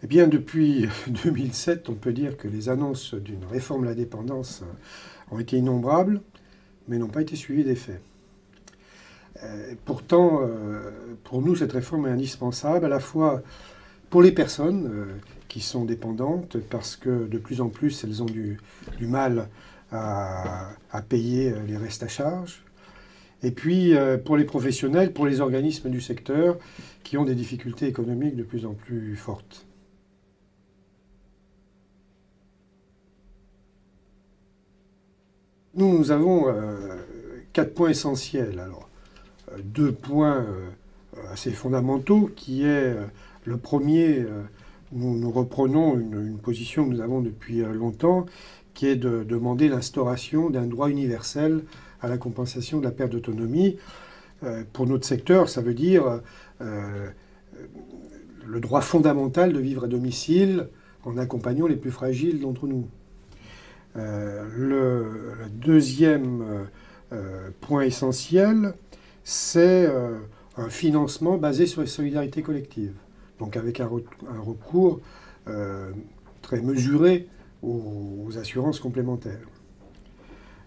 Eh bien, depuis 2007, on peut dire que les annonces d'une réforme de la dépendance ont été innombrables, mais n'ont pas été suivies d'effet. Pourtant, pour nous, cette réforme est indispensable, à la fois pour les personnes qui sont dépendantes, parce que de plus en plus, elles ont du mal à payer les restes à charge, et puis pour les professionnels, pour les organismes du secteur, qui ont des difficultés économiques de plus en plus fortes. Nous avons 4 points essentiels. Alors, 2 points assez fondamentaux, qui est le premier, nous reprenons une position que nous avons depuis longtemps, qui est de demander l'instauration d'un droit universel à la compensation de la perte d'autonomie. Pour notre secteur, ça veut dire le droit fondamental de vivre à domicile en accompagnant les plus fragiles d'entre nous. Le deuxième point essentiel, c'est un financement basé sur les solidarités collectives, donc avec un recours très mesuré aux assurances complémentaires.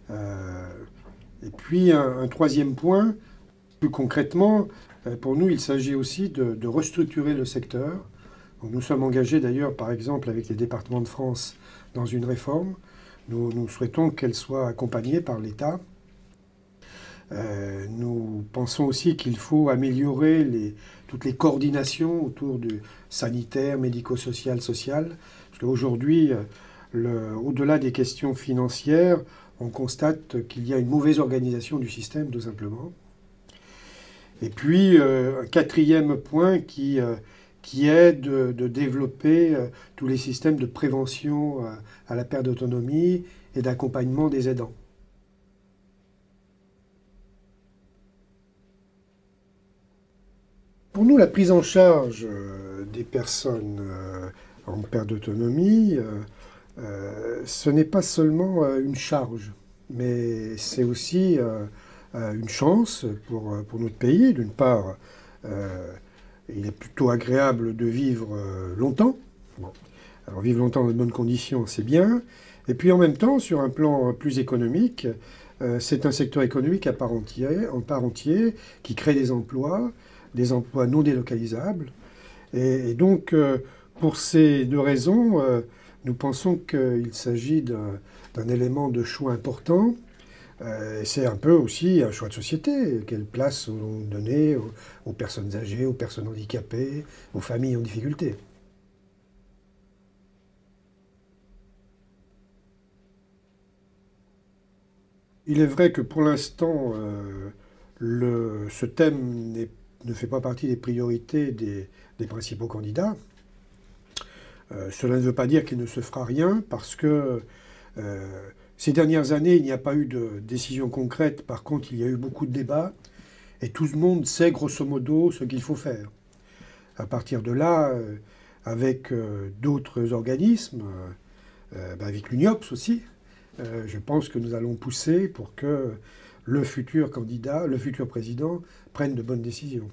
Et puis un troisième point, plus concrètement, pour nous, il s'agit aussi de restructurer le secteur. Donc, nous sommes engagés d'ailleurs, par exemple, avec les départements de France dans une réforme. Nous souhaitons qu'elle soit accompagnée par l'État. Nous pensons aussi qu'il faut améliorer toutes les coordinations autour du sanitaire, médico-social, social. Parce qu'aujourd'hui, au-delà des questions financières, on constate qu'il y a une mauvaise organisation du système, tout simplement. Et puis, un quatrième point qui est de développer tous les systèmes de prévention à la perte d'autonomie et d'accompagnement des aidants. Pour nous, la prise en charge des personnes en perte d'autonomie, ce n'est pas seulement une charge, mais c'est aussi une chance pour notre pays. D'une part, il est plutôt agréable de vivre longtemps. Bon. Alors vivre longtemps dans de bonnes conditions, c'est bien. Et puis en même temps, sur un plan plus économique, c'est un secteur économique à part entier, qui crée des emplois non délocalisables. Et donc, pour ces deux raisons, nous pensons qu'il s'agit d'un élément de choix important. C'est un peu aussi un choix de société. Quelle place on donner aux personnes âgées, aux personnes handicapées, aux familles en difficulté. Il est vrai que pour l'instant, ce thème ne fait pas partie des priorités des principaux candidats. Cela ne veut pas dire qu'il ne se fera rien, parce que ces dernières années, il n'y a pas eu de décision concrète. Par contre, il y a eu beaucoup de débats, et tout le monde sait grosso modo ce qu'il faut faire. À partir de là, avec d'autres organismes, avec l'UNIOPS aussi, je pense que nous allons pousser pour que le futur candidat, le futur président, prenne de bonnes décisions.